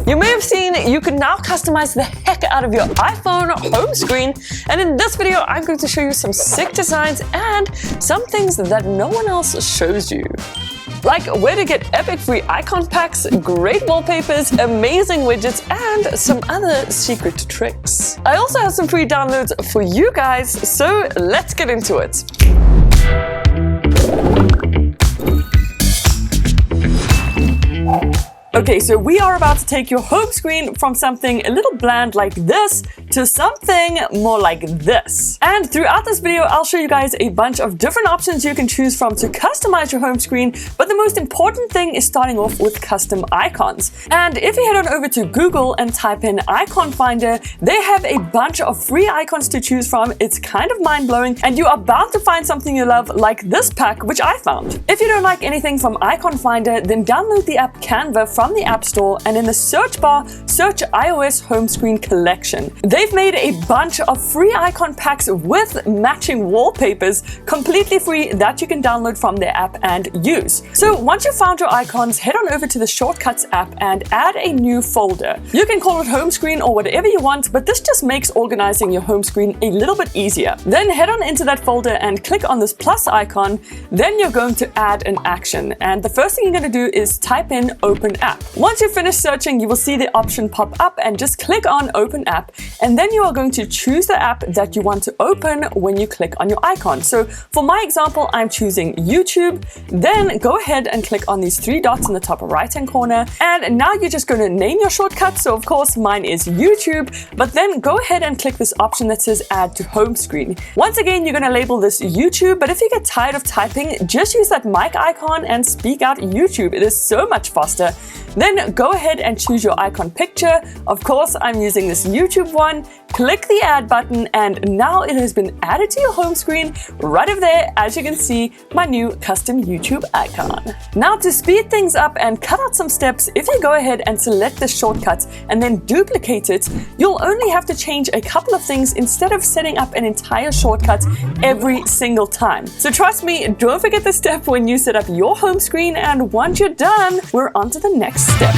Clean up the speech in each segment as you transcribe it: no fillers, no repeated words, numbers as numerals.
You may have seen you can now customize the heck out of your iPhone home screen, and in this video I'm going to show you some sick designs and some things that no one else shows you. Like where to get epic free icon packs, great wallpapers, amazing widgets, and some other secret tricks. I also have some free downloads for you guys, so let's get into it. Okay, so we are about to take your home screen from something a little bland like this to something more like this. And throughout this video, I'll show you guys a bunch of different options you can choose from to customize your home screen. But the most important thing is starting off with custom icons. And if you head on over to Google and type in Icon Finder, they have a bunch of free icons to choose from. It's kind of mind-blowing, and you are bound to find something you love, like this pack, which I found. If you don't like anything from Icon Finder, then download the app Canva from the App Store, and in the search bar, search iOS Home Screen Collection. They've made a bunch of free icon packs with matching wallpapers, completely free, that you can download from their app and use. So once you've found your icons, head on over to the Shortcuts app and add a new folder. You can call it home screen or whatever you want, but this just makes organizing your home screen a little bit easier. Then head on into that folder and click on this plus icon. Then you're going to add an action, and the first thing you're going to do is type in Open App. Once you finish searching, you will see the option pop up, and just click on Open App, and then you are going to choose the app that you want to open when you click on your icon. So for my example, I'm choosing YouTube. Then go ahead and click on these three dots in the top right hand corner, and now you're just going to name your shortcut. So of course mine is YouTube, but then go ahead and click this option that says Add to Home Screen. Once again, you're going to label this YouTube, but if you get tired of typing, just use that mic icon and speak out YouTube. It is so much faster. Then go ahead and choose your icon picture. Of course, I'm using this YouTube one. Click the add button, and now it has been added to your home screen right over there. As you can see, my new custom YouTube icon. Now to speed things up and cut out some steps, if you go ahead and select the shortcut and then duplicate it, you'll only have to change a couple of things instead of setting up an entire shortcut every single time. So trust me, don't forget this step when you set up your home screen, and once you're done, we're on to the next step.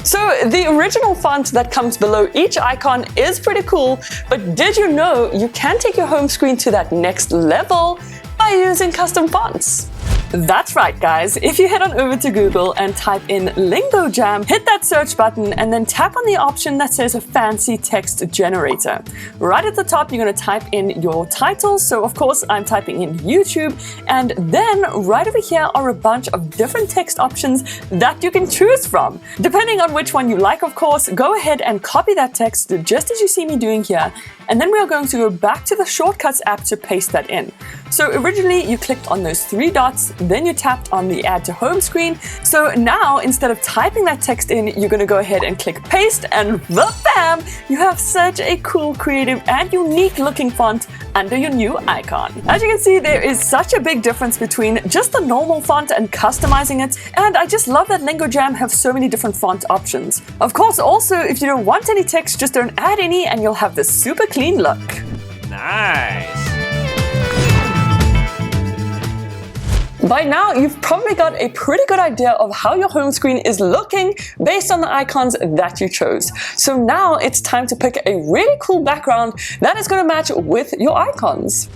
So the original font that comes below each icon is pretty cool, but did you know you can take your home screen to that next level by using custom fonts? That's right, guys. If you head on over to Google and type in Lingo Jam, hit that search button, and then tap on the option that says a fancy text generator. Right at the top, you're going to type in your title. So of course, I'm typing in YouTube, and then right over here are a bunch of different text options that you can choose from. Depending on which one you like, of course, go ahead and copy that text just as you see me doing here. And then we are going to go back to the Shortcuts app to paste that in. So originally you clicked on those three dots, then you tapped on the Add to Home Screen. So now instead of typing that text in, you're going to go ahead and click Paste, and bam! You have such a cool, creative, and unique looking font under your new icon. As you can see, there is such a big difference between just the normal font and customizing it, and I just love that Lingo Jam have so many different font options. Of course, also, if you don't want any text, just don't add any and you'll have this super clean look. Nice! By now, you've probably got a pretty good idea of how your home screen is looking based on the icons that you chose. So now it's time to pick a really cool background that is going to match with your icons.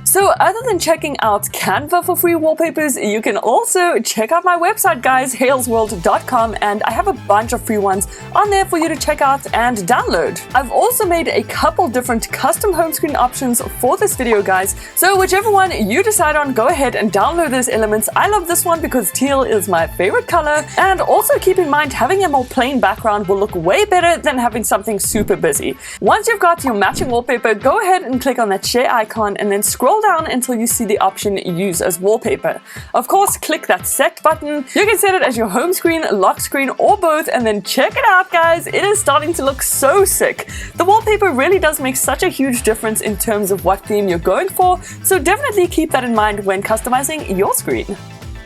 So other than checking out Canva for free wallpapers, you can also check out my website, guys, haylesworld.com, and I have a bunch of free ones on there for you to check out and download. I've also made a couple different custom home screen options for this video, guys, so whichever one you decide on, go ahead and download those elements. I love this one because teal is my favorite color, and also keep in mind having a more plain background will look way better than having something super busy. Once you've got your matching wallpaper, go ahead and click on that share icon and then scroll down until you see the option Use as Wallpaper. Of course, click that Set button. You can set it as your home screen, lock screen, or both, and then check it out, guys. It is starting to look so sick. The wallpaper really does make such a huge difference in terms of what theme you're going for, so definitely keep that in mind when customizing your screen.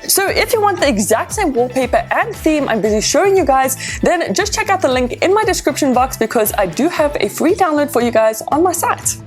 So if you want the exact same wallpaper and theme I'm busy showing you guys, then just check out the link in my description box because I do have a free download for you guys on my site.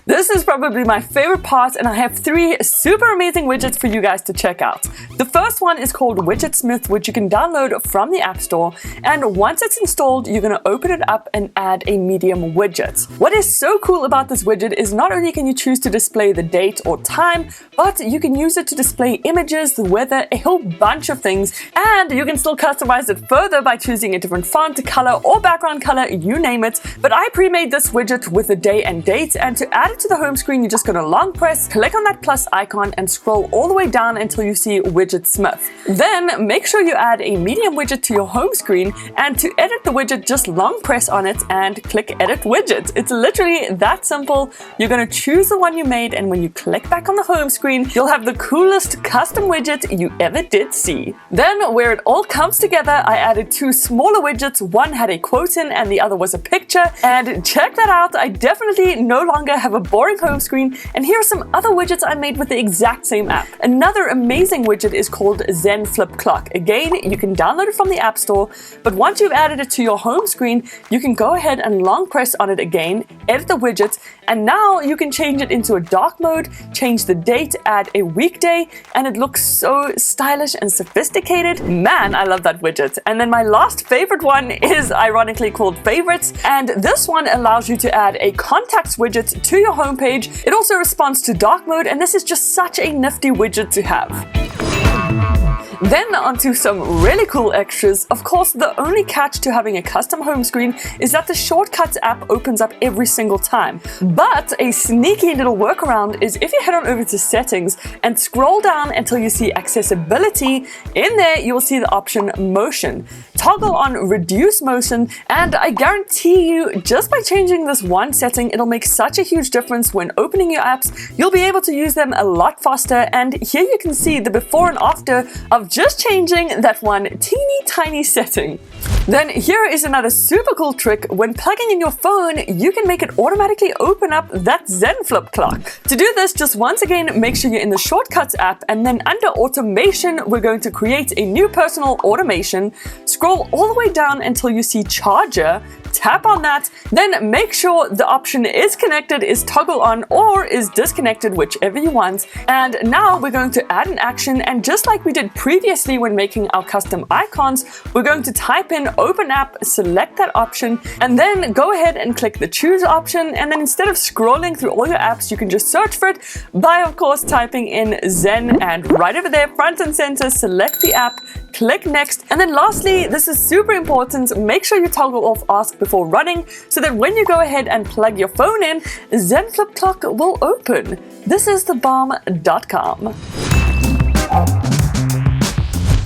This is probably my favorite part, and I have 3 super amazing widgets for you guys to check out. The first one is called Widgetsmith, which you can download from the App Store, and once it's installed, you're going to open it up and add a medium widget. What is so cool about this widget is not only can you choose to display the date or time, but you can use it to display images, the weather, a whole bunch of things, and you can still customize it further by choosing a different font, color, or background color, you name it. But I pre-made this widget with the day and date, and to add it to the home screen, you're just going to long press, click on that plus icon, and scroll all the way down until you see Widgetsmith. Then make sure you add a medium widget to your home screen, and to edit the widget, just long press on it and click Edit Widget. It's literally that simple. You're going to choose the one you made, and when you click back on the home screen, you'll have the coolest custom widget you ever did see. Then, where it all comes together, I added 2 smaller widgets. One had a quote in and the other was a picture, and check that out, I definitely no longer have a boring home screen, and here are some other widgets I made with the exact same app. Another amazing widget is called Zen Flip Clock. Again, you can download it from the App Store, but once you've added it to your home screen, you can go ahead and long press on it again, edit the widget, and now you can change it into a dark mode, change the date, add a weekday, and it looks so stylish and sophisticated. Man, I love that widget. And then my last favorite one is ironically called Favorites, and this one allows you to add a contacts widget to your homepage. It also responds to dark mode, and this is just such a nifty widget to have. Then onto some really cool extras. Of course, the only catch to having a custom home screen is that the Shortcuts app opens up every single time. But a sneaky little workaround is if you head on over to Settings and scroll down until you see Accessibility, in there you will see the option Motion. Toggle on Reduce Motion, and I guarantee you, just by changing this one setting, it'll make such a huge difference when opening your apps. You'll be able to use them a lot faster, and here you can see the before and after of just changing that one teeny tiny setting. Then here is another super cool trick. When plugging in your phone, you can make it automatically open up that Zen Flip Clock. To do this, just once again, make sure you're in the Shortcuts app, and then under Automation, we're going to create a new personal automation. Scroll all the way down until you see Charger. Tap on that, then make sure the option is connected, is toggle on, or is disconnected, whichever you want. And now we're going to add an action, and just like we did previously when making our custom icons, we're going to type in Open App, select that option, and then go ahead and click the Choose option, and then instead of scrolling through all your apps, you can just search for it by, of course, typing in Zen, and right over there, front and center, select the app, click Next, and then lastly, this is super important, make sure you toggle off Ask Before Running, so that when you go ahead and plug your phone in, Zen Flip Clock will open. This is thebomb.com.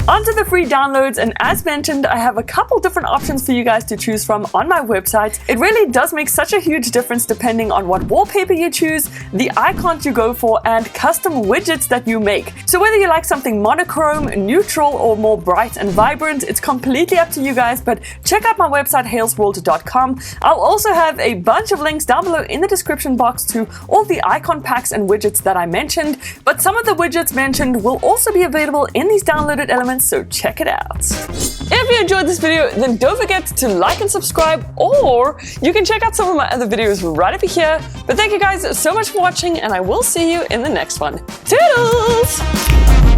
Onto the free downloads, and as mentioned, I have a couple different options for you guys to choose from on my website. It really does make such a huge difference depending on what wallpaper you choose, the icons you go for, and custom widgets that you make. So whether you like something monochrome, neutral, or more bright and vibrant, it's completely up to you guys, but check out my website haylesworld.com. I'll also have a bunch of links down below in the description box to all the icon packs and widgets that I mentioned, but some of the widgets mentioned will also be available in these downloaded elements, so check it out. If you enjoyed this video, then don't forget to like and subscribe, or you can check out some of my other videos right over here. But thank you guys so much for watching, and I will see you in the next one. Toodles!